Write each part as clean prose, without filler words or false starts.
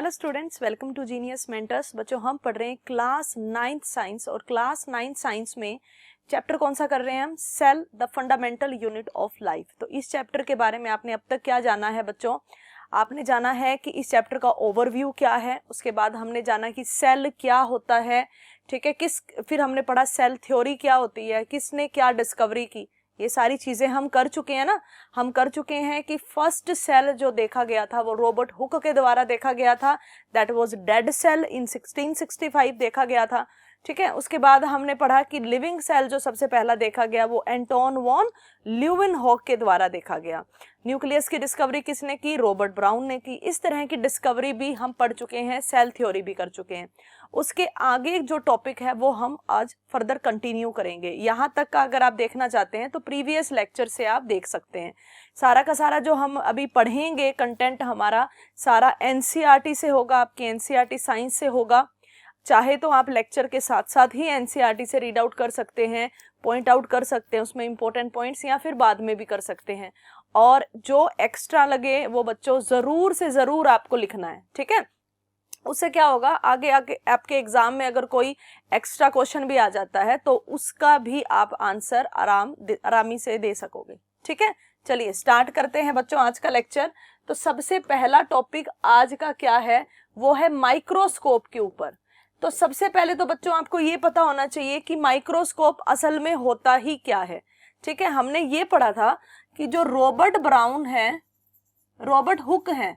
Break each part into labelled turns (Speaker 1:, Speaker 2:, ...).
Speaker 1: Hello students, welcome to Genius Mentors. बच्चों, हम पढ़ रहे हैं क्लास 9th साइंस और क्लास 9th साइंस में चैप्टर कौन सा कर रहे हैं हम? Cell, the fundamental unit of life. तो इस चैप्टर के बारे में आपने अब तक क्या जाना है बच्चों? आपने जाना है कि इस चैप्टर का ओवरव्यू क्या है, उसके बाद हमने जाना कि सेल क्या होता है, ठीक है, फिर हमने पढ़ा सेल थ्योरी क्या होती है, किसने क्या डिस्कवरी की, ये सारी चीजें हम कर चुके हैं ना। हम कर चुके हैं कि फर्स्ट सेल जो देखा गया था वो रॉबर्ट हुक के द्वारा देखा गया था, दैट वाज डेड सेल इन 1665 देखा गया था, ठीक है। उसके बाद हमने पढ़ा कि लिविंग सेल जो सबसे पहला देखा गया वो एंटोन वॉन ल्यूवेनहॉक के द्वारा देखा गया। न्यूक्लियस की डिस्कवरी किसने की? रॉबर्ट ब्राउन ने की। इस तरह की डिस्कवरी भी हम पढ़ चुके हैं, सेल थ्योरी भी कर चुके हैं। उसके आगे जो टॉपिक है वो हम आज फर्दर कंटिन्यू करेंगे। यहाँ तक का अगर आप देखना चाहते हैं तो प्रीवियस लेक्चर से आप देख सकते हैं। सारा का सारा जो हम अभी पढ़ेंगे कंटेंट हमारा सारा एनसीईआरटी से होगा, आपकी एनसीईआरटी साइंस से होगा। चाहे तो आप लेक्चर के साथ साथ ही एनसीईआरटी से रीड आउट कर सकते हैं, पॉइंट आउट कर सकते हैं उसमें इंपॉर्टेंट पॉइंट्स, या फिर बाद में भी कर सकते हैं। और जो एक्स्ट्रा लगे वो बच्चों जरूर से जरूर आपको लिखना है, ठीक है। उससे क्या होगा, आगे आगे आपके एग्जाम में अगर कोई एक्स्ट्रा क्वेश्चन भी आ जाता है तो उसका भी आप आंसर आरामी से दे सकोगे, ठीक है। चलिए स्टार्ट करते हैं बच्चों आज का लेक्चर। तो सबसे पहला टॉपिक आज का क्या है, वो है माइक्रोस्कोप के ऊपर। तो सबसे पहले तो बच्चों आपको ये पता होना चाहिए कि माइक्रोस्कोप असल में होता ही क्या है, ठीक है। हमने ये पढ़ा था कि जो रॉबर्ट ब्राउन है, रॉबर्ट हुक हैं,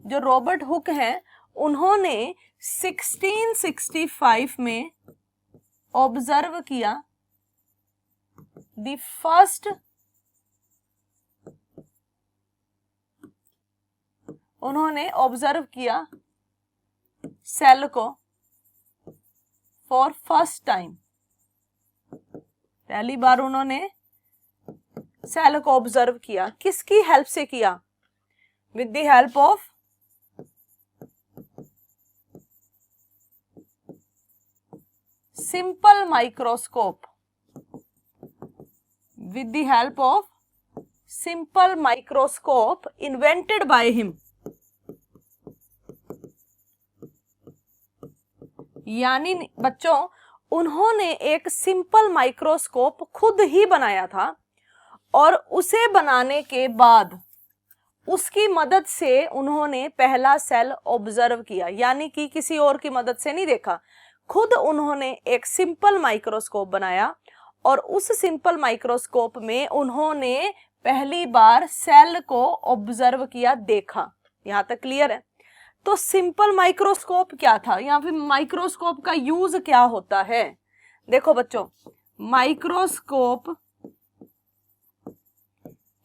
Speaker 1: जो रॉबर्ट हुक हैं उन्होंने 1665 में ऑब्जर्व किया द फर्स्ट, उन्होंने ऑब्जर्व किया सेल को फॉर फर्स्ट टाइम। पहली बार उन्होंने सेल को ऑब्जर्व किया, किसकी हेल्प से किया? With the help of simple microscope, with the help of simple microscope invented by him। यानी बच्चों उन्होंने एक सिंपल माइक्रोस्कोप खुद ही बनाया था और उसे बनाने के बाद उसकी मदद से उन्होंने पहला सेल ऑब्जर्व किया, यानी कि किसी और की मदद से नहीं देखा, खुद उन्होंने एक सिंपल माइक्रोस्कोप बनाया और उस सिंपल माइक्रोस्कोप में उन्होंने पहली बार सेल को ऑब्जर्व किया, देखा। यहां तक क्लियर है? तो सिंपल माइक्रोस्कोप क्या था, या फिर माइक्रोस्कोप का यूज क्या होता है? देखो बच्चों, microscope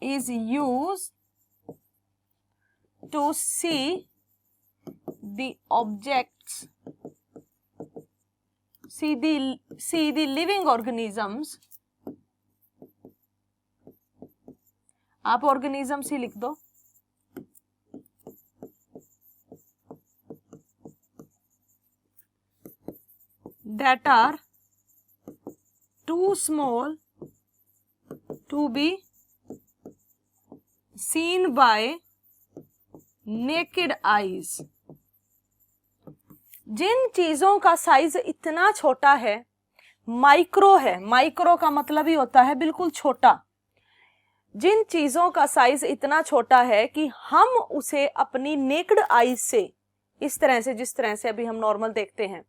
Speaker 1: is use to see the objects, see the living organisms। आप organisms ही लिख दो, that are too small to be seen by naked eyes। जिन चीजों का साइज इतना छोटा है, माइक्रो है, माइक्रो का मतलब ही होता है बिल्कुल छोटा। जिन चीजों का साइज इतना छोटा है कि हम उसे अपनी नेक्ड आईज से, इस तरह से जिस तरह से अभी हम नॉर्मल देखते हैं,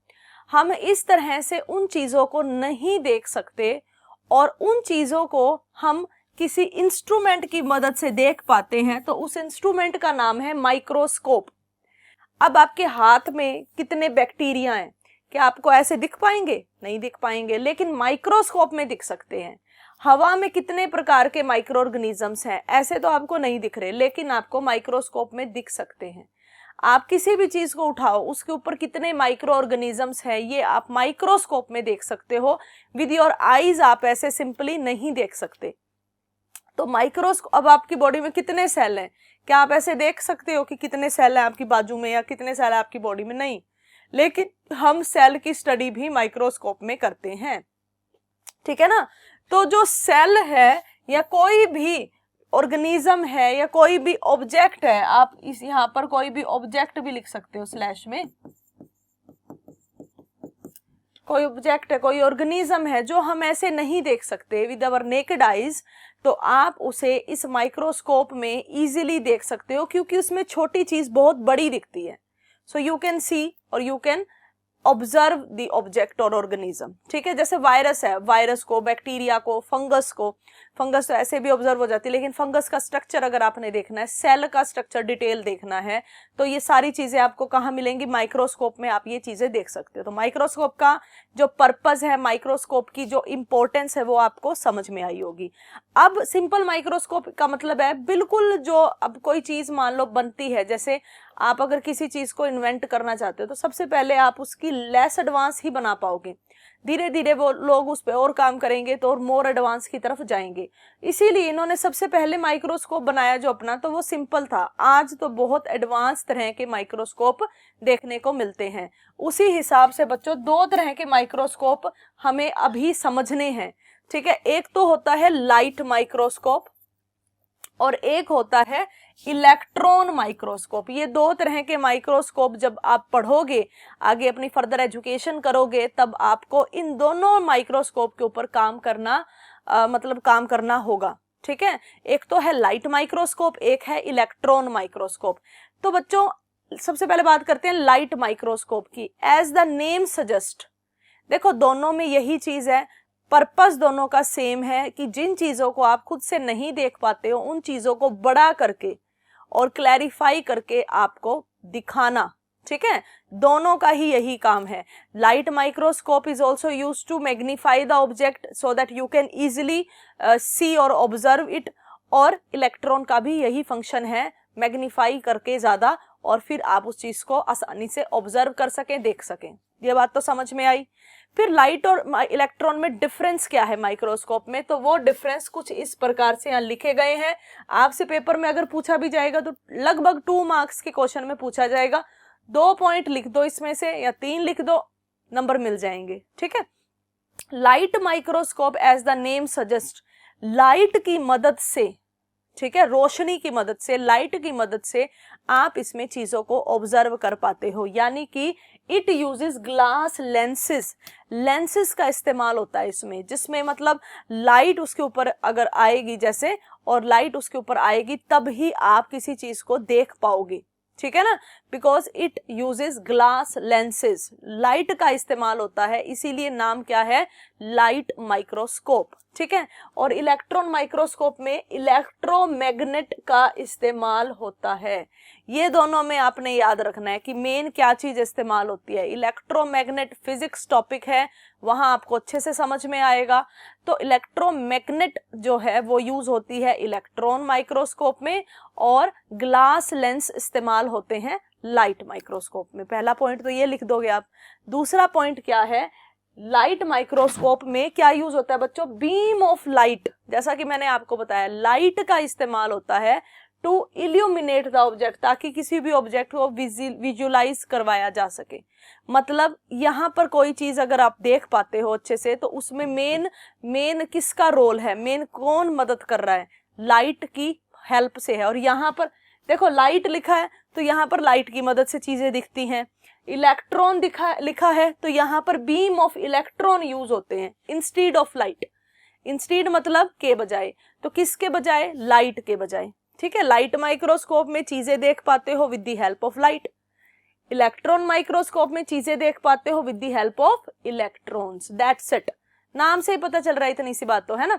Speaker 1: हम इस तरह से उन चीजों को नहीं देख सकते और उन चीजों को हम किसी इंस्ट्रूमेंट की मदद से देख पाते हैं, तो उस इंस्ट्रूमेंट का नाम है माइक्रोस्कोप। अब आपके हाथ में कितने बैक्टीरिया हैं, क्या आपको ऐसे दिख पाएंगे? नहीं दिख पाएंगे, लेकिन माइक्रोस्कोप में दिख सकते हैं। हवा में कितने प्रकार के माइक्रो ऑर्गेनिजम्स हैं, ऐसे तो आपको नहीं दिख रहे, लेकिन आपको माइक्रोस्कोप में दिख सकते हैं। आप किसी भी चीज को उठाओ, उसके ऊपर कितने माइक्रो ऑर्गेनिजम्स हैं ये आप माइक्रोस्कोप में देख सकते हो। विद योर आईज आप ऐसे सिंपली नहीं देख सकते। तो माइक्रोस्कोप, अब आपकी बॉडी में कितने सेल हैं, क्या आप ऐसे देख सकते हो कि कितने सेल हैं आपकी बाजू में या कितने सेल है आपकी बॉडी में? नहीं, लेकिन हम सेल की स्टडी भी माइक्रोस्कोप में करते हैं, ठीक है ना। तो जो सेल है या कोई भी ऑर्गेनिज्म है या कोई भी ऑब्जेक्ट है, आप इस यहाँ पर कोई भी ऑब्जेक्ट भी लिख सकते हो स्लैश में, कोई ऑब्जेक्ट है, कोई ऑर्गेनिज्म है जो हम ऐसे नहीं देख सकते विद आवर नेकेड आइज, तो आप उसे इस माइक्रोस्कोप में इजीली देख सकते हो क्योंकि उसमें छोटी चीज बहुत बड़ी दिखती है। सो यू कैन सी और you can observe the object और ऑर्गेनिज्म। ठीक है, जैसे वायरस है, वायरस को, बैक्टीरिया को, फंगस तो ऐसे भी ऑब्जर्व हो जाती है, लेकिन फंगस का स्ट्रक्चर अगर आपने देखना है, सेल का स्ट्रक्चर डिटेल देखना है, तो ये सारी चीजें आपको कहाँ मिलेंगी? माइक्रोस्कोप में आप ये चीजें देख सकते हो। तो माइक्रोस्कोप का जो पर्पज है, माइक्रोस्कोप की जो इंपॉर्टेंस है, वो आपको समझ में आई होगी। अब सिंपल माइक्रोस्कोप का मतलब है बिल्कुल जो, अब कोई चीज मान लो बनती है, जैसे आप अगर किसी चीज को इन्वेंट करना चाहते हो तो सबसे पहले आप उसकी लेस एडवांस ही बना पाओगे, धीरे धीरे वो लोग उस पर और काम करेंगे तो और मोर एडवांस की तरफ जाएंगे। इसीलिए इन्होंने सबसे पहले माइक्रोस्कोप बनाया जो अपना, तो वो सिंपल था। आज तो बहुत एडवांस तरह के माइक्रोस्कोप देखने को मिलते हैं। उसी हिसाब से बच्चों दो तरह के माइक्रोस्कोप हमें अभी समझने हैं। ठीक है, एक तो होता है लाइट माइक्रोस्कोप और एक होता है इलेक्ट्रॉन माइक्रोस्कोप। ये दो तरह के माइक्रोस्कोप जब आप पढ़ोगे, आगे अपनी फर्दर एजुकेशन करोगे, तब आपको इन दोनों माइक्रोस्कोप के ऊपर काम करना काम करना होगा। ठीक है, एक तो है लाइट माइक्रोस्कोप, एक है इलेक्ट्रॉन माइक्रोस्कोप। तो बच्चों सबसे पहले बात करते हैं लाइट माइक्रोस्कोप की। एज द नेम सजेस्ट, देखो दोनों में यही चीज है, पर्पस दोनों का सेम है कि जिन चीजों को आप खुद से नहीं देख पाते हो उन चीजों को बड़ा करके और क्लैरिफाई करके आपको दिखाना। ठीक है, दोनों का ही यही काम है। Light microscope is also use to magnify the object so that you can easily see और ऑब्जर्व इट, और इलेक्ट्रॉन का भी यही फंक्शन है, मैग्नीफाई करके ज्यादा, और फिर आप उस चीज को आसानी से ऑब्जर्व कर सकें, देख सकें। ये बात तो समझ में आई। फिर लाइट और इलेक्ट्रॉन में डिफरेंस क्या है माइक्रोस्कोप में, तो वो डिफरेंस कुछ इस प्रकार से यहाँ लिखे गए हैं। आपसे पेपर में अगर पूछा भी जाएगा तो लगभग 2 मार्क्स के क्वेश्चन में पूछा जाएगा। 2 पॉइंट लिख दो इसमें से, या 3 लिख दो, नंबर मिल जाएंगे। ठीक है, light microscope as the name suggest, light की मदद से, ठीक है, रोशनी की मदद से, लाइट की मदद से आप इसमें चीजों को ऑब्जर्व कर पाते हो। यानी कि it uses glass lenses, lenses का इस्तेमाल होता है इसमें, जिसमें मतलब लाइट उसके ऊपर अगर आएगी जैसे, और लाइट उसके ऊपर आएगी तब ही आप किसी चीज को देख पाओगे। ठीक है ना, because it uses glass lenses, light का इस्तेमाल होता है, इसीलिए नाम क्या है? Light microscope. ठीक है, और इलेक्ट्रॉन माइक्रोस्कोप में इलेक्ट्रोमैग्नेट का इस्तेमाल होता है। ये दोनों में आपने याद रखना है कि मेन क्या चीज इस्तेमाल होती है। इलेक्ट्रोमैग्नेट फिजिक्स टॉपिक है, वहां आपको अच्छे से समझ में आएगा। तो इलेक्ट्रोमैग्नेट जो है वो यूज होती है इलेक्ट्रॉन माइक्रोस्कोप में, और ग्लास लेंस इस्तेमाल होते हैं लाइट माइक्रोस्कोप में। पहला पॉइंट तो ये लिख दोगे आप। दूसरा पॉइंट क्या है, लाइट माइक्रोस्कोप में क्या यूज होता है बच्चों? Beam of light. जैसा कि मैंने आपको बताया, लाइट का इस्तेमाल होता है टू इल्यूमिनेट द ऑब्जेक्ट, ताकि किसी भी ऑब्जेक्ट को विजुअलाइज करवाया जा सके। मतलब यहाँ पर कोई चीज अगर आप देख पाते हो अच्छे से, तो उसमें मेन किसका रोल है, मेन कौन मदद कर रहा है? लाइट की हेल्प से है। और यहाँ पर देखो लाइट लिखा है, तो यहाँ पर लाइट की मदद से चीजें दिखती हैं। इलेक्ट्रॉन लिखा है, तो यहाँ पर बीम ऑफ इलेक्ट्रॉन यूज होते हैं इंस्टीड ऑफ लाइट। इंस्टीड मतलब के बजाय, तो किसके बजाय? लाइट के बजाय। ठीक है, लाइट माइक्रोस्कोप में चीजें देख पाते हो with the help of light, electron microscope में चीजें देख पाते हो with the help of electrons. That's it, नाम से ही पता चल रहा है, इतनी सी बात तो है ना।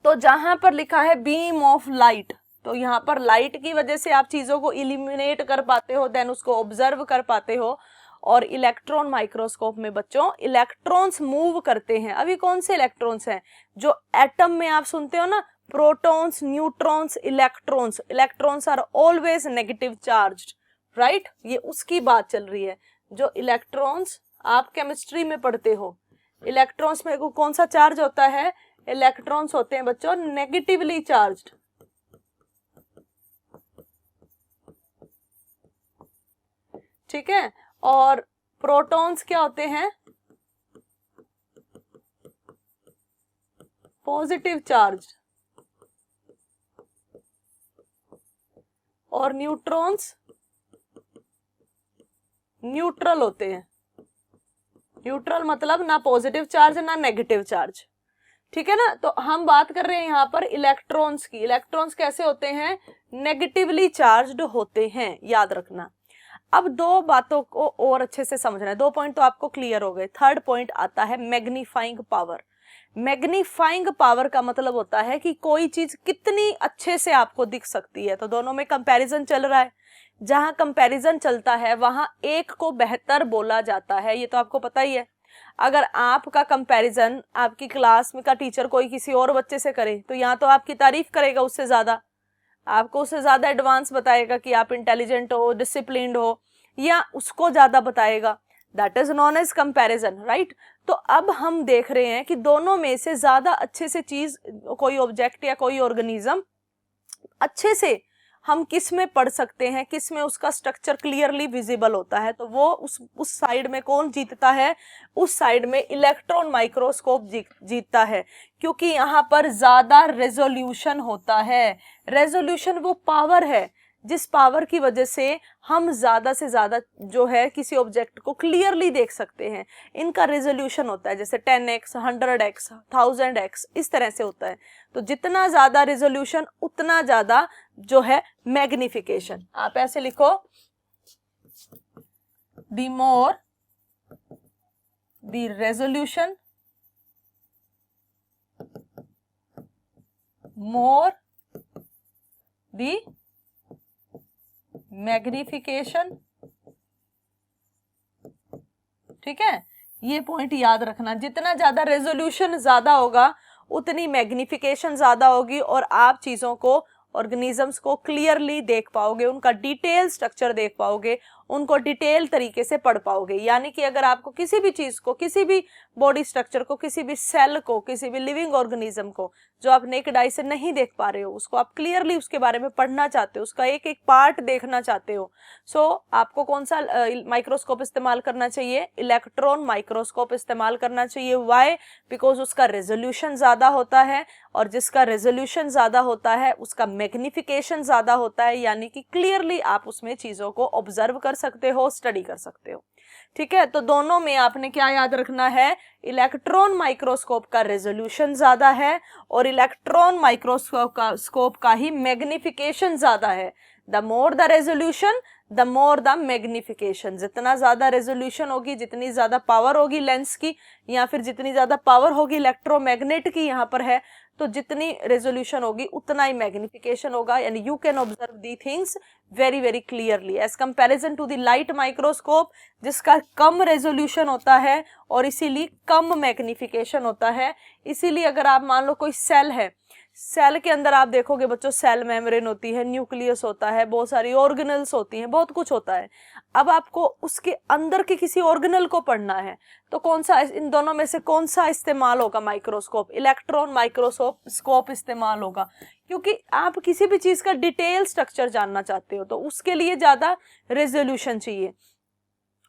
Speaker 1: तो जहां पर लिखा है बीम ऑफ लाइट, तो यहाँ पर लाइट की वजह से आप चीजों को इल्यूमिनेट कर पाते हो, देन उसको ऑब्जर्व कर पाते हो। और इलेक्ट्रॉन माइक्रोस्कोप में बच्चों इलेक्ट्रॉन्स मूव करते हैं। अभी कौन से इलेक्ट्रॉन्स हैं? जो एटम में आप सुनते हो ना, protons, neutrons, electrons. Electrons are always negative charged, right? ये उसकी बात चल रही है। जो इलेक्ट्रॉन्स आप केमिस्ट्री में पढ़ते हो, इलेक्ट्रॉन्स में कौन सा चार्ज होता है? इलेक्ट्रॉन्स होते हैं बच्चों नेगेटिवली चार्ज्ड। ठीक है, और प्रोटॉन्स क्या होते हैं? Positive charge. और न्यूट्रॉन्स न्यूट्रल होते हैं। न्यूट्रल मतलब ना पॉजिटिव चार्ज ना नेगेटिव चार्ज, ठीक है ना। तो हम बात कर रहे हैं यहाँ पर इलेक्ट्रॉन्स की। इलेक्ट्रॉन्स कैसे होते हैं? नेगेटिवली चार्ज्ड होते हैं, याद रखना। अब दो बातों को और अच्छे से समझना है। 2 पॉइंट तो आपको क्लियर हो गए। थर्ड पॉइंट आता है मैग्नीफाइंग पावर। मैग्नीफाइंग पावर का मतलब होता है कि कोई चीज कितनी अच्छे से आपको दिख सकती है। तो दोनों में कंपैरिजन चल रहा है। जहां कंपैरिजन चलता है वहां एक को बेहतर बोला जाता है, ये तो आपको पता ही है। अगर आपका कंपैरिजन आपकी क्लास में का टीचर कोई किसी और बच्चे से करे तो यहाँ तो आपकी तारीफ करेगा, उससे ज्यादा आपको उससे ज्यादा एडवांस बताएगा कि आप इंटेलिजेंट हो, डिसिप्लिन्ड हो, या उसको ज्यादा बताएगा। That is known as comparison, right. तो अब हम देख रहे हैं कि दोनों में से ज्यादा अच्छे से चीज, कोई ऑब्जेक्ट या कोई ऑर्गेनिज्म अच्छे से हम किस में पढ़ सकते हैं, किस में उसका स्ट्रक्चर क्लियरली विजिबल होता है, तो वो उस साइड में कौन जीतता है? उस साइड में इलेक्ट्रॉन माइक्रोस्कोप जीतता है, क्योंकि यहाँ पर ज्यादा रेजोल्यूशन होता है। रेजोल्यूशन वो पावर है जिस पावर की वजह से हम ज्यादा से ज्यादा जो है किसी ऑब्जेक्ट को क्लियरली देख सकते हैं। इनका रेजोल्यूशन होता है जैसे 10x, 100x, 1000x, इस तरह से होता है। तो जितना ज्यादा रेजोल्यूशन उतना ज्यादा जो है मैग्निफिकेशन। आप ऐसे लिखो, the more the resolution, more the magnification, ठीक है। ये पॉइंट याद रखना, जितना ज्यादा रेजोल्यूशन ज्यादा होगा उतनी मैग्निफिकेशन ज्यादा होगी और आप चीजों को, ऑर्गेनिजम्स को क्लियरली देख पाओगे, उनका डिटेल स्ट्रक्चर देख पाओगे, उनको डिटेल तरीके से पढ़ पाओगे। यानी कि अगर आपको किसी भी चीज को, किसी भी बॉडी स्ट्रक्चर को, किसी भी सेल को, किसी भी लिविंग ऑर्गेनिज्म को जो आप नेकेड आई से नहीं देख पा रहे हो, उसको आप क्लियरली उसके बारे में पढ़ना चाहते हो, उसका एक एक पार्ट देखना चाहते हो, सो आपको कौन सा माइक्रोस्कोप इस्तेमाल करना चाहिए? इलेक्ट्रॉन माइक्रोस्कोप इस्तेमाल करना चाहिए। व्हाई? बिकॉज उसका रेजोल्यूशन ज्यादा होता है, और जिसका रेजोल्यूशन ज्यादा होता है उसका मैग्निफिकेशन ज्यादा होता है, यानी कि क्लियरली आप उसमें चीजों को ऑब्जर्व कर सकते हो, स्टडी कर सकते हो, ठीक है। तो दोनों में आपने क्या याद रखना है? इलेक्ट्रॉन माइक्रोस्कोप का रेजोल्यूशन ज्यादा है और इलेक्ट्रॉन माइक्रोस्कोप का ही मैग्निफिकेशन ज्यादा है। The more the resolution the more the magnification. जितना ज्यादा रेजोल्यूशन होगी, जितनी ज्यादा पावर होगी लेंस की, या फिर जितनी ज्यादा पावर होगी इलेक्ट्रोमैग्नेट की, यहाँ पर है, तो जितनी रेजोल्यूशन होगी उतना ही मैग्निफिकेशन होगा, यानी you can observe the things very very clearly as comparison to the light microscope, जिसका कम रेजोल्यूशन होता है और इसीलिए कम मैग्निफिकेशन होता है। इसीलिए अगर आप मान लो कोई सेल है, सेल के अंदर आप देखोगे बच्चों, सेल मेम्ब्रेन होती है, न्यूक्लियस होता है, बहुत सारी ऑर्गेनल्स होती हैं, बहुत कुछ होता है। अब आपको उसके अंदर के किसी ऑर्गेनल को पढ़ना है तो कौन सा, इन दोनों में से कौन सा इस्तेमाल होगा? माइक्रोस्कोप, इलेक्ट्रॉन माइक्रोस्कोप इस्तेमाल होगा, क्योंकि आप किसी भी चीज का डिटेल स्ट्रक्चर जानना चाहते हो तो उसके लिए ज्यादा रेजोल्यूशन चाहिए।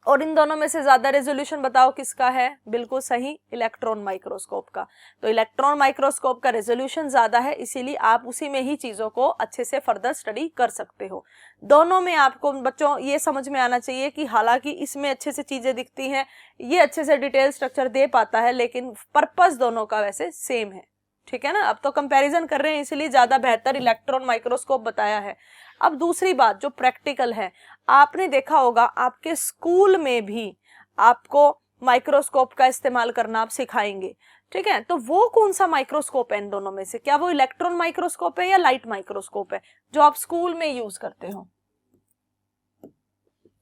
Speaker 1: और इन दोनों में से ज्यादा रेजोल्यूशन बताओ किसका है? बिल्कुल सही, इलेक्ट्रॉन माइक्रोस्कोप का। तो इलेक्ट्रॉन माइक्रोस्कोप का रेजोल्यूशन ज्यादा है, इसीलिए आप उसी में ही चीजों को अच्छे से फर्दर स्टडी कर सकते हो। दोनों में आपको बच्चों ये समझ में आना चाहिए कि हालांकि इसमें अच्छे से चीजें दिखती हैं, ये अच्छे से डिटेल स्ट्रक्चर दे पाता है, लेकिन पर्पस दोनों का वैसे सेम है, ठीक है ना। अब तो कंपैरिजन कर रहे हैं इसलिए ज्यादा बेहतर इलेक्ट्रॉन माइक्रोस्कोप बताया है। अब दूसरी बात जो प्रैक्टिकल है, आपने देखा होगा आपके स्कूल में भी आपको माइक्रोस्कोप का इस्तेमाल करना आप सिखाएंगे, ठीक है। तो वो कौन सा माइक्रोस्कोप है इन दोनों में से? क्या वो इलेक्ट्रॉन माइक्रोस्कोप है या लाइट माइक्रोस्कोप है जो आप स्कूल में यूज करते हो?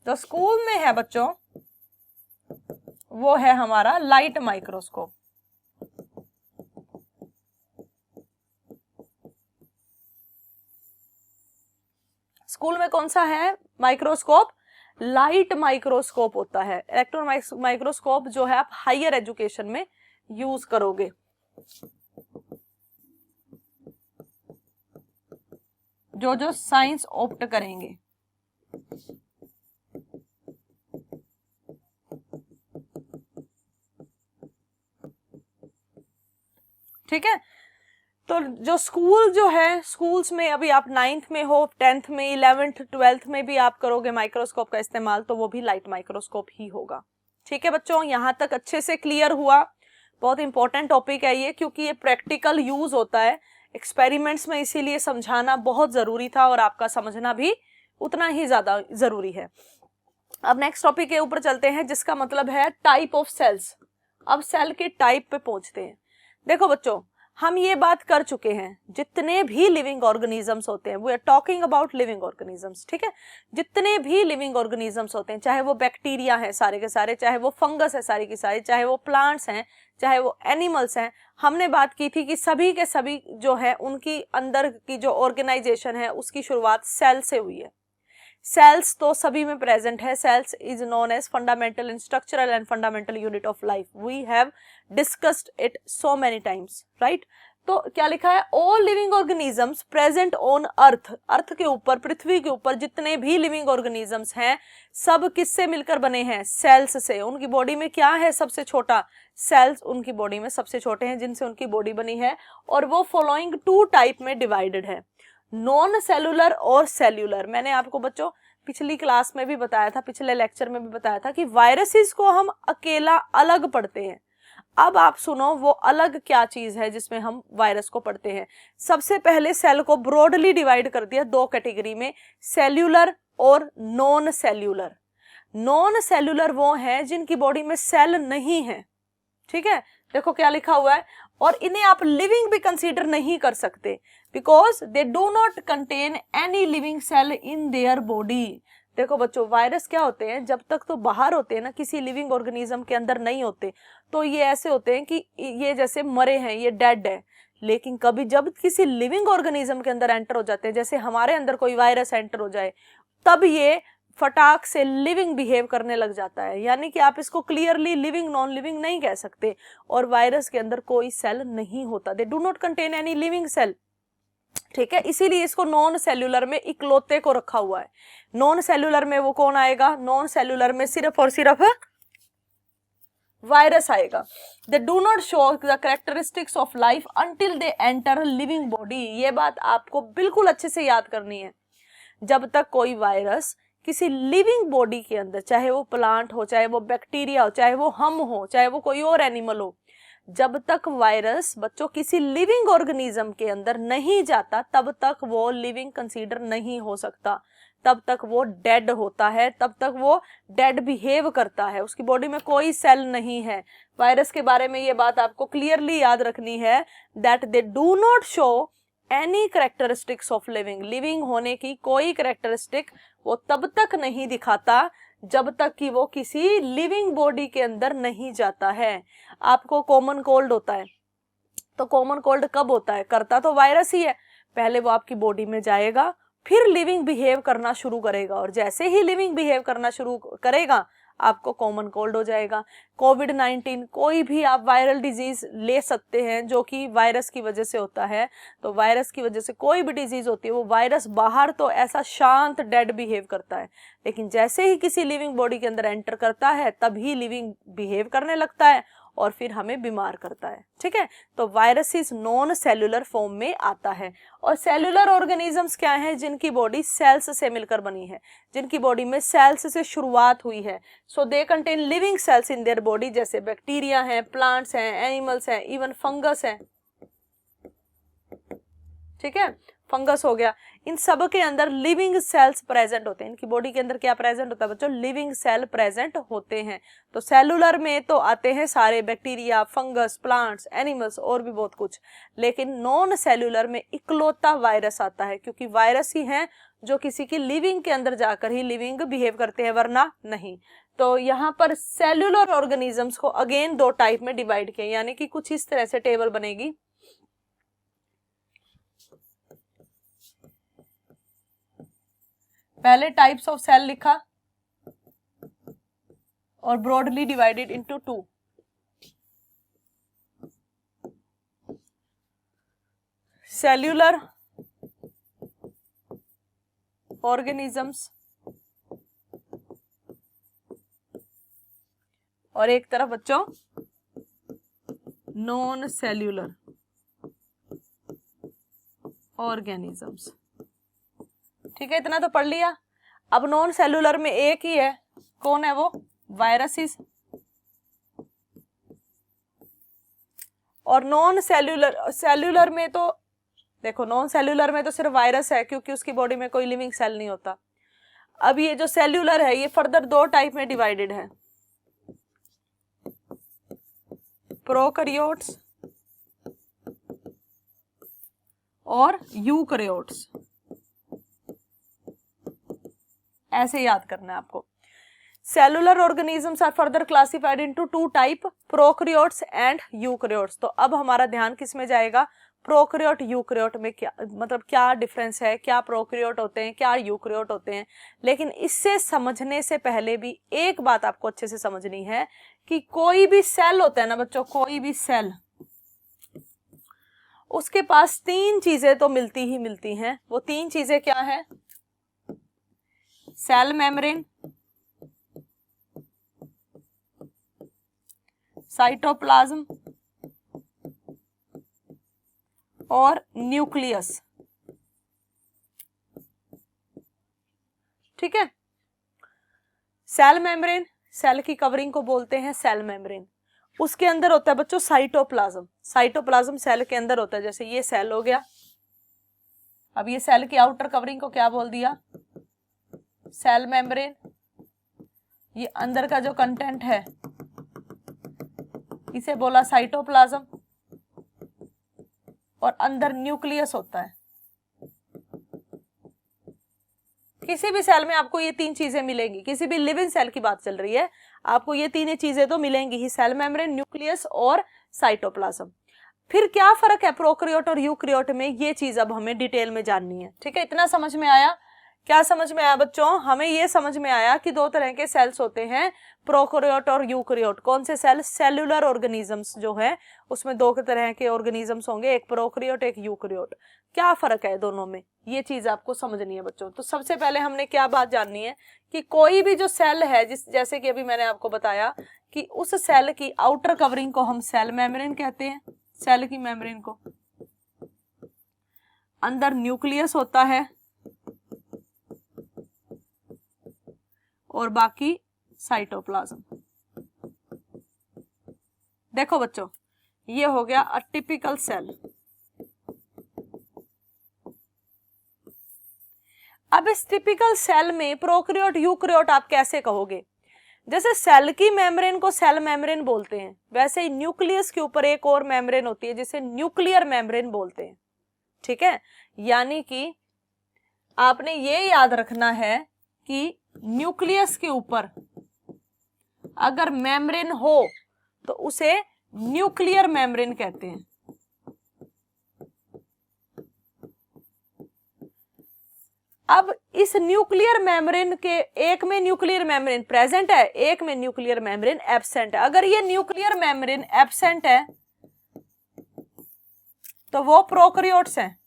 Speaker 1: तो स्कूल में है बच्चों, वो है हमारा लाइट माइक्रोस्कोप। स्कूल में कौन सा है माइक्रोस्कोप? लाइट माइक्रोस्कोप होता है। इलेक्ट्रॉन माइक्रोस्कोप जो है आप हायर एजुकेशन में यूज करोगे। जो जो साइंस ऑप्ट करेंगे, ठीक है। तो जो स्कूल जो है, स्कूल्स में अभी आप 9th में हो, 10th में, 11th 12th में भी आप करोगे माइक्रोस्कोप का इस्तेमाल, तो वो भी लाइट माइक्रोस्कोप ही होगा। ठीक है बच्चों, यहाँ तक अच्छे से क्लियर हुआ। बहुत इंपॉर्टेंट टॉपिक है ये, क्योंकि ये प्रैक्टिकल यूज होता है एक्सपेरिमेंट्स में, इसीलिए समझाना बहुत जरूरी था और आपका समझना भी उतना ही ज्यादा जरूरी है। अब नेक्स्ट टॉपिक के ऊपर चलते हैं, जिसका मतलब है टाइप ऑफ सेल्स। अब सेल के टाइप पे पहुंचते हैं। देखो बच्चों, हम ये बात कर चुके हैं, जितने भी लिविंग ऑर्गेनिजम्स होते हैं, we are talking about living organisms, ठीक है। जितने भी लिविंग ऑर्गेनिजम्स होते हैं, चाहे वो बैक्टीरिया है सारे के सारे, चाहे वो फंगस है सारी की सारी, चाहे वो प्लांट्स हैं, चाहे वो एनिमल्स हैं, हमने बात की थी कि सभी के सभी जो है उनकी अंदर की जो ऑर्गेनाइजेशन है उसकी शुरुआत सेल से हुई है। सेल्स तो सभी में प्रेजेंट है। Cells is known as fundamental in structural and fundamental unit of life. We have discussed it so many times, right. तो क्या लिखा है, all living organisms present on earth, earth के ऊपर, पृथ्वी के ऊपर जितने भी लिविंग ऑर्गेनिजम्स हैं, सब किससे मिलकर बने हैं, सेल्स से। उनकी बॉडी में क्या है सबसे छोटा, सेल्स उनकी बॉडी में सबसे छोटे हैं जिनसे उनकी बॉडी बनी है, और वो फॉलोइंग 2 टाइप में डिवाइडेड है, नॉन सेलुलर और सेल्यूलर। मैंने आपको बच्चों पिछली क्लास में भी बताया था, पिछले लेक्चर में भी बताया था कि वायरसेस को हम अकेला अलग पढ़ते हैं। अब आप सुनो वो अलग क्या चीज है जिसमें हम वायरस को पढ़ते हैं। सबसे पहले सेल को ब्रॉडली डिवाइड कर दिया 2 कैटेगरी में, सेल्यूलर और नॉन सेल्यूलर। नॉन सेल्यूलर वो हैं जिनकी बॉडी में सेल नहीं है, ठीक है। देखो क्या लिखा हुआ है, और इन्हें आप लिविंग भी कंसीडर नहीं कर सकते, because they do not contain any living cell in their body. देखो बच्चों, वायरस क्या होते हैं, जब तक तो बाहर होते हैं ना, किसी लिविंग ऑर्गेनिज्म के अंदर नहीं होते, तो ये ऐसे होते हैं कि ये जैसे मरे हैं, ये डेड है। लेकिन कभी जब किसी लिविंग ऑर्गेनिज्म के अंदर एंटर हो जाते हैं, जैसे हमारे अंदर कोई वायरस एंटर हो जाए, तब ये फटाक से लिविंग बिहेव करने लग जाता है। यानी कि आप इसको क्लियरली लिविंग नॉन लिविंग नहीं कह सकते। और वायरस के अंदर कोई सेल नहीं होता, they do not contain any living cell, ठीक है। इसीलिए इसको नॉन सेल्यूलर में इकलौते को रखा हुआ है। नॉन सेल्यूलर में वो कौन आएगा, नॉन सेल्यूलर में सिर्फ और सिर्फ वायरस आएगा। दे do not show the characteristics of life until they enter living body. ये बात आपको बिल्कुल अच्छे से याद करनी है। जब तक कोई वायरस किसी लिविंग बॉडी के अंदर, चाहे वो प्लांट हो, चाहे वो बैक्टीरिया हो, चाहे वो हम हो, चाहे वो कोई और एनिमल हो, जब तक वायरस बच्चों किसी लिविंग ऑर्गेनिज्म के अंदर नहीं जाता, तब तक वो लिविंग कंसीडर नहीं हो सकता, तब तक वो डेड होता है, तब तक वो डेड बिहेव करता है, उसकी बॉडी में कोई सेल नहीं है। वायरस के बारे में ये बात आपको क्लियरली याद रखनी है, that they do not show any characteristics of living. Living होने की कोई करेक्टरिस्टिक वो तब तक नहीं दिखाता जब तक कि वो किसी लिविंग बॉडी के अंदर नहीं जाता है। आपको कॉमन कोल्ड होता है, तो कॉमन कोल्ड कब होता है, करता तो वायरस ही है। पहले वो आपकी बॉडी में जाएगा, फिर लिविंग बिहेव करना शुरू करेगा, और जैसे ही लिविंग बिहेव करना शुरू करेगा आपको कॉमन कोल्ड हो जाएगा। कोविड-19 कोई भी आप वायरल डिजीज ले सकते हैं जो कि वायरस की वजह से होता है। तो वायरस की वजह से कोई भी डिजीज होती है, वो वायरस बाहर तो ऐसा शांत डेड बिहेव करता है, लेकिन जैसे ही किसी लिविंग बॉडी के अंदर एंटर करता है तभी लिविंग बिहेव करने लगता है और फिर हमें बीमार करता है, ठीक है। तो virus is non cellular form में आता है। और सेल्यूलर ऑर्गेनिजम्स क्या हैं, जिनकी बॉडी सेल्स से मिलकर बनी है, जिनकी बॉडी में सेल्स से शुरुआत हुई है। So they contain living cells in their body, जैसे बैक्टीरिया हैं, प्लांट्स हैं, एनिमल्स हैं, इवन फंगस है, ठीक है। फंगस हो गया, इन सब के अंदर लिविंग सेल्स प्रेजेंट होते हैं। इनकी बॉडी के अंदर क्या प्रेजेंट होता है बच्चों, लिविंग सेल प्रेजेंट होते हैं। तो सेलुलर में तो आते हैं सारे बैक्टीरिया, फंगस, प्लांट्स, एनिमल्स और भी बहुत कुछ, लेकिन नॉन सेलुलर में इकलौता वायरस आता है, क्योंकि वायरस ही हैं जो किसी की लिविंग के अंदर जाकर ही लिविंग बिहेव करते हैं, वरना नहीं। तो यहाँ पर सेलुलर ऑर्गेनिजम्स को अगेन 2 टाइप में डिवाइड किया, यानी कि कुछ इस तरह से टेबल बनेगी। पहले टाइप्स ऑफ सेल लिखा और broadly divided into 2। Cellular organisms और एक तरफ बच्चों नॉन सेल्यूलर ऑर्गेनिजम्स। ठीक है, इतना तो पढ़ लिया। अब नॉन सेलुलर में एक ही है, कौन है वो? वायरसेस। और नॉन सेल्यूलर में तो देखो, नॉन सेल्यूलर में तो सिर्फ वायरस है, क्योंकि उसकी बॉडी में कोई लिविंग सेल नहीं होता। अब ये जो सेल्यूलर है, ये फर्दर दो टाइप में डिवाइडेड है, प्रोकैरियोट्स और यूकैरियोट्स। ऐसे याद करना है आपको। Cellular organisms are further classified into two type, prokaryotes and eukaryotes. तो अब हमारा ध्यान किस में जाएगा? प्रोकैरियोट यूकैरियोट में क्या मतलब क्या डिफरेंस है, क्या प्रोकैरियोट होते हैं, क्या यूकैरियोट होते हैं। लेकिन इससे समझने से पहले भी एक बात आपको अच्छे से समझनी है कि कोई भी सेल होता है ना बच्चों, कोई भी सेल, उसके पास तीन चीजें तो मिलती ही मिलती हैं। वो तीन चीजें क्या है? सेल मेम्ब्रेन, साइटोप्लाज्म और न्यूक्लियस। ठीक है, सेल मेम्ब्रेन, सेल की कवरिंग को बोलते हैं सेल मेम्ब्रेन। उसके अंदर होता है बच्चों साइटोप्लाज्म। साइटोप्लाज्म सेल के अंदर होता है। जैसे ये सेल हो गया, अब ये सेल की आउटर कवरिंग को क्या बोल दिया? Cell membrane. ये अंदर का जो कंटेंट है इसे बोला साइटोप्लाज्म, और अंदर न्यूक्लियस होता है। किसी भी सेल में आपको ये तीन चीजें मिलेंगी, किसी भी लिविंग सेल की बात चल रही है, आपको ये तीन चीजें तो मिलेंगी ही, सेल मेम्ब्रेन, न्यूक्लियस और साइटोप्लाज्म। फिर क्या फर्क है प्रोकैरियोट और यूकैरियोट में, ये चीज अब हमें डिटेल में जाननी है। ठीक है, इतना समझ में आया? क्या समझ में आया बच्चों? हमें ये समझ में आया कि दो तरह के सेल्स होते हैं, प्रोकैरियोट और यूकैरियोट। कौन से सेल? सेलुलर ऑर्गेनिजम्स जो है उसमें दो तरह के ऑर्गेनिजम्स होंगे, एक प्रोकैरियोट एक यूकैरियोट। क्या फर्क है दोनों में, ये चीज आपको समझनी है बच्चों। तो सबसे पहले हमने क्या बात जाननी है कि कोई भी जो सेल है, जैसे कि अभी मैंने आपको बताया कि उस सेल की आउटर कवरिंग को हम सेल मेम्ब्रेन कहते हैं, सेल की मेम्ब्रेन को। अंदर न्यूक्लियस होता है और बाकी साइटोप्लाज्म। देखो बच्चों, ये हो गया अ टिपिकल सेल। अब इस टिपिकल सेल में प्रोकैरियोट यूकैरियोट आप कैसे कहोगे? जैसे सेल की मेम्ब्रेन को सेल मेम्ब्रेन बोलते हैं, वैसे ही न्यूक्लियस के ऊपर एक और मेम्ब्रेन होती है जिसे न्यूक्लियर मेम्ब्रेन बोलते हैं। ठीक है, यानी कि आपने ये याद रखना है कि न्यूक्लियस के ऊपर अगर मेम्ब्रेन हो तो उसे न्यूक्लियर मेम्ब्रेन कहते हैं। अब इस न्यूक्लियर मेम्ब्रेन के एक में न्यूक्लियर मेम्ब्रेन प्रेजेंट है, एक में न्यूक्लियर मेम्ब्रेन एब्सेंट है। अगर ये न्यूक्लियर मेम्ब्रेन एब्सेंट है तो वो प्रोकैरियोट्स हैं,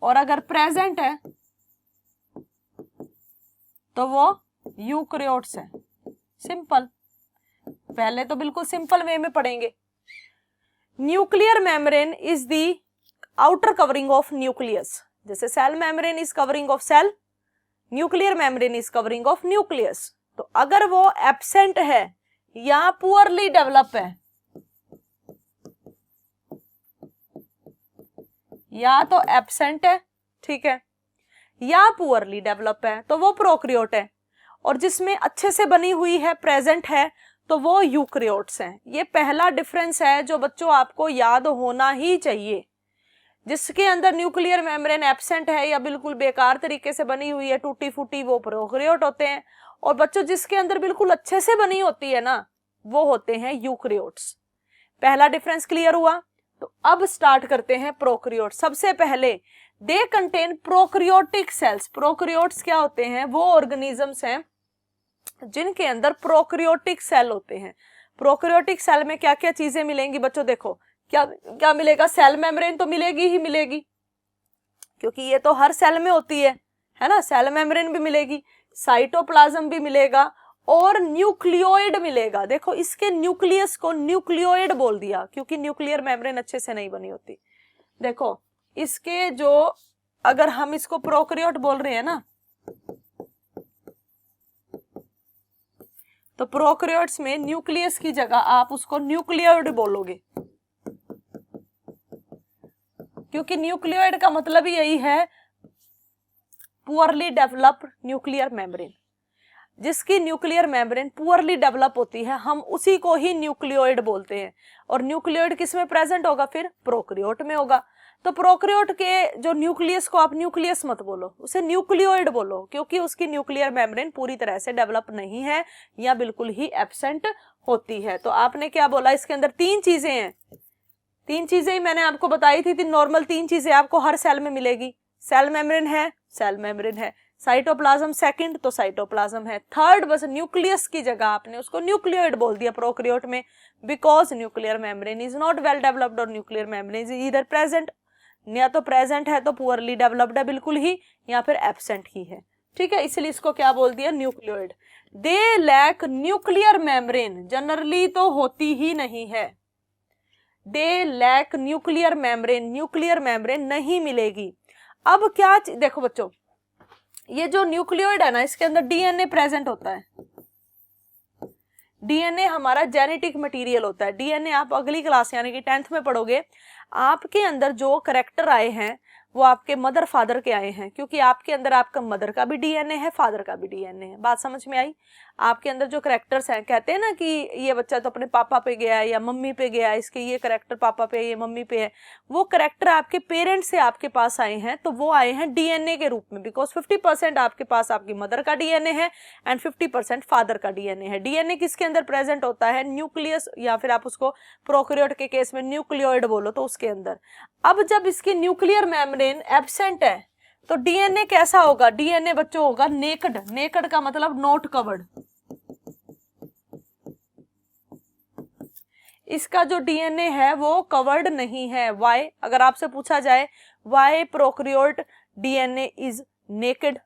Speaker 1: और अगर प्रेजेंट है तो वो यूकैरियोट्स हैं। सिंपल, पहले तो बिल्कुल सिंपल वे में पढ़ेंगे। Nuclear membrane is the outer covering of nucleus. जैसे cell membrane is covering of cell, nuclear membrane is covering of nucleus. तो अगर वो एब्सेंट है या पुअरली डेवलप है, या तो एब्सेंट है, ठीक है, या पुअरली डेवलप है, तो वो प्रोकैरियोट है। और जिसमें अच्छे से बनी हुई है, प्रेजेंट है, तो वो यूकैरियोट्स हैं। ये पहला डिफरेंस है जो बच्चों आपको याद होना ही चाहिए। जिसके अंदर न्यूक्लियर मेम्ब्रेन एब्सेंट है या बिल्कुल बेकार तरीके से बनी हुई है, टूटी फूटी, वो प्रोकैरियोट होते हैं। और बच्चों जिसके अंदर बिल्कुल अच्छे से बनी होती है ना, वो होते हैं यूकैरियोट्स। पहला डिफरेंस क्लियर हुआ? तो अब स्टार्ट करते हैं प्रोकैरियोट। सबसे पहले they contain prokaryotic cells. Prokaryotes क्या होते हैं? वो ऑर्गेनिजम्स हैं जिनके अंदर प्रोकैरियोटिक सेल होते हैं। प्रोकैरियोटिक सेल में क्या क्या चीजें मिलेंगी बच्चों? देखो क्या क्या मिलेगा? सेल मेम्ब्रेन तो मिलेगी ही मिलेगी, क्योंकि ये तो हर सेल में होती है ना। सेल मेम्ब्रेन भी मिलेगी, साइटोप्लाज्म भी मिलेगा, और न्यूक्लियोइड मिलेगा। देखो इसके न्यूक्लियस को न्यूक्लियोइड बोल दिया क्योंकि न्यूक्लियर मेम्ब्रेन अच्छे से नहीं बनी होती। देखो इसके जो, अगर हम इसको प्रोकैरियोट बोल रहे हैं ना, तो प्रोकैरियोट्स में न्यूक्लियस की जगह आप उसको न्यूक्लियोइड बोलोगे, क्योंकि न्यूक्लियोइड का मतलब ही यही है पुअरली डेवलप्ड न्यूक्लियर मेम्ब्रेन। जिसकी न्यूक्लियर मेम्ब्रेन पुअरली डेवलप होती है हम उसी को ही न्यूक्लियोइड बोलते हैं। और न्यूक्लियोइड किस में प्रेजेंट होगा? फिर प्रोकैरियोट में होगा। तो प्रोकैरियोट के जो न्यूक्लियस को आप न्यूक्लियस मत बोलो, उसे न्यूक्लियोइड बोलो, क्योंकि उसकी न्यूक्लियर मेम्ब्रेन पूरी तरह से डेवलप नहीं है या बिल्कुल ही एब्सेंट होती है। तो आपने क्या बोला? इसके अंदर तीन चीजें हैं, तीन चीजें ही मैंने आपको बताई थी। नॉर्मल तीन चीजें आपको हर सेल में मिलेगी। सेल मेम्ब्रेन है, सेल मेम्ब्रेन है। साइटोप्लाज्म सेकंड, तो साइटोप्लाज्म है। थर्ड बस न्यूक्लियस की जगह आपने उसको न्यूक्लियोइड बोल दिया प्रोकैरियोट में, because nuclear membrane is not well developed और nuclear membrane is either present, या तो प्रेजेंट है तो पुअरली डेवलप्ड है बिल्कुल ही, या फिर एब्सेंट ही है। ठीक है, इसलिए इसको क्या बोल दिया? Nucleoid. They lack nuclear membrane, generally तो होती ही नहीं है। They lack nuclear membrane, nuclear membrane नहीं मिलेगी। अब क्या देखो बच्चों, ये जो न्यूक्लियोइड है ना, इसके अंदर डीएनए प्रेजेंट होता है। डीएनए हमारा जेनेटिक मटेरियल होता है। डीएनए आप अगली क्लास यानी कि 10th में पढ़ोगे। आपके अंदर जो कैरेक्टर आए हैं वो आपके मदर फादर के आए हैं, क्योंकि आपके अंदर आपका मदर का भी डीएनए है, फादर का भी डीएनए है। बात समझ में आई? आपके अंदर जो कैरेक्टर्स हैं, कहते हैं ना कि ये बच्चा तो अपने पापा पे गया है या मम्मी पे गया है, इसके ये कैरेक्टर पापा पे, ये मम्मी पे है। वो कैरेक्टर आपके पेरेंट्स से आपके पास आए हैं, तो वो आए हैं डीएनए के रूप में, बिकॉज 50% आपके पास आपकी मदर का डीएनए है एंड 50% फादर का डीएनए है। डीएनए किसके अंदर प्रेजेंट होता है? न्यूक्लियस, या फिर आप उसको प्रोकैरियोट के केस में न्यूक्लियोइड बोलो, तो उसके अंदर। अब जब इसकी न्यूक्लियर मेम्ब्रेन एब्सेंट है तो डीएनए कैसा होगा? डीएनए बच्चों होगा नेकेड। नेकेड का मतलब नॉट कवर्ड। इसका जो डीएनए है वो कवर्ड नहीं है। व्हाई? अगर आपसे पूछा जाए why prokaryote DNA is naked,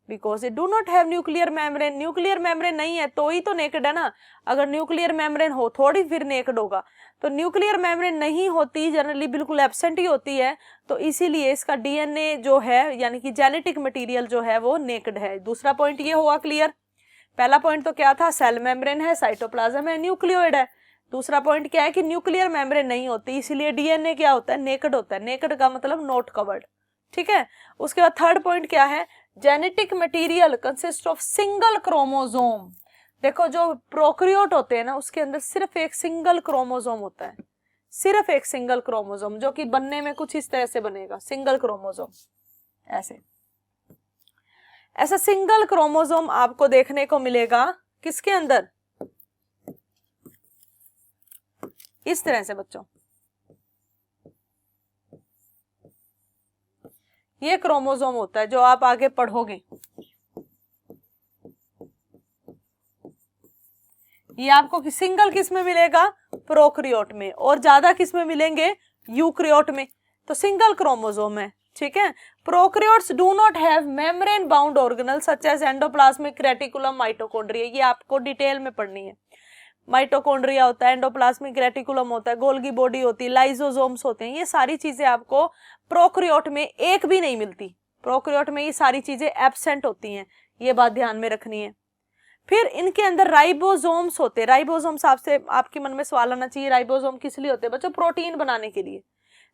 Speaker 1: because it do not have nuclear membrane. Nuclear membrane नहीं है तो ही तो नेकेड है ना। अगर न्यूक्लियर मेम्ब्रेन हो थोड़ी फिर नेकेड होगा। तो न्यूक्लियर मेम्ब्रेन नहीं होती, जनरली बिल्कुल एब्सेंट ही होती है, तो इसीलिए इसका डीएनए जो है यानी कि जेनेटिक मटेरियल जो है वो नेकेड है। दूसरा पॉइंट ये हुआ क्लियर। पहला पॉइंट तो क्या था? सेल मेम्ब्रेन है, साइटोप्लाज्म है, न्यूक्लियोइड है। दूसरा पॉइंट क्या है कि न्यूक्लियर मेम्ब्रेन नहीं होती, इसीलिए डीएनए क्या होता है? नेकेड होता है। नेकेड का मतलब नॉट कवर्ड। ठीक है, उसके बाद थर्ड पॉइंट क्या है? Genetic material consist of single chromosome. देखो जो प्रोकैरियोट होते हैं ना, उसके अंदर सिर्फ एक सिंगल क्रोमोसोम होता है, सिर्फ एक सिंगल क्रोमोसोम, जो कि बनने में कुछ इस तरह से बनेगा, सिंगल क्रोमोसोम ऐसे। ऐसा सिंगल क्रोमोसोम आपको देखने को मिलेगा किसके अंदर? इस तरह से बच्चों, ये क्रोमोसोम होता है जो आप आगे पढ़ोगे। ये आपको सिंगल किस में मिलेगा? प्रोकैरियोट में, और ज्यादा किस में मिलेंगे? यूकैरियोट में। तो सिंगल क्रोमोसोम है। ठीक है, prokaryotes do not have membrane bound organelle such as endoplasmic reticulum, mitochondria. ये आपको डिटेल में पढ़नी है। माइटोकॉन्ड्रिया होता है, एंडोप्लाज्मिक रेटिकुलम होता है, गोल्गी बॉडी होती है, लाइसोसोम्स होते हैं। ये सारी चीजें आपको प्रोकैरियोट में एक भी नहीं मिलती। प्रोकैरियोट में ये सारी चीजें एब्सेंट होती हैं, ये बात ध्यान में रखनी है। फिर इनके अंदर राइबोसोम्स होते हैं। राइबोसोम्स आपसे आपके मन में सवाल आना चाहिए, राइबोसोम किस लिए होते हैं बच्चों? प्रोटीन बनाने के लिए।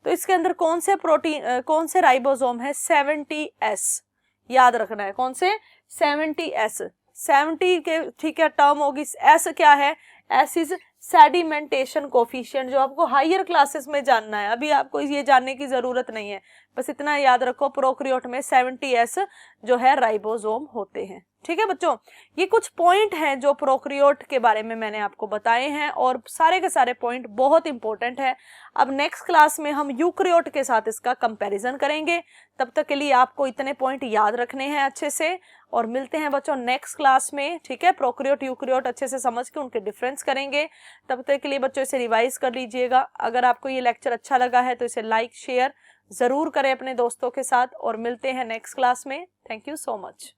Speaker 1: तो इसके अंदर कौन से प्रोटीन, कौन से राइबोसोम है? 70S, याद रखना है। कौन से? 70S। 70 के ठीक है टर्म होगी। S क्या है? S इज सेडिमेंटेशन कोफिशिएंट, जो आपको हायर क्लासेस में जानना है। अभी आपको ये जानने की जरूरत नहीं है, बस इतना याद रखो, प्रोकैरियोट में 70S जो है राइबोसोम होते हैं। ठीक है बच्चों, ये कुछ पॉइंट हैं जो प्रोकैरियोट के बारे में मैंने आपको बताए हैं, और सारे के सारे पॉइंट बहुत इंपॉर्टेंट है। अब नेक्स्ट क्लास में हम यूकैरियोट के साथ इसका कंपैरिजन करेंगे। तब तक के लिए आपको इतने पॉइंट याद रखने हैं अच्छे से, और मिलते हैं बच्चों नेक्स्ट क्लास में। ठीक है, प्रोकैरियोट यूकैरियोट अच्छे से समझ के उनके डिफरेंस करेंगे। तब तक के लिए बच्चों इसे रिवाइज कर लीजिएगा। अगर आपको ये लेक्चर अच्छा लगा है तो इसे लाइक शेयर जरूर करें अपने दोस्तों के साथ, और मिलते हैं नेक्स्ट क्लास में। Thank you so much.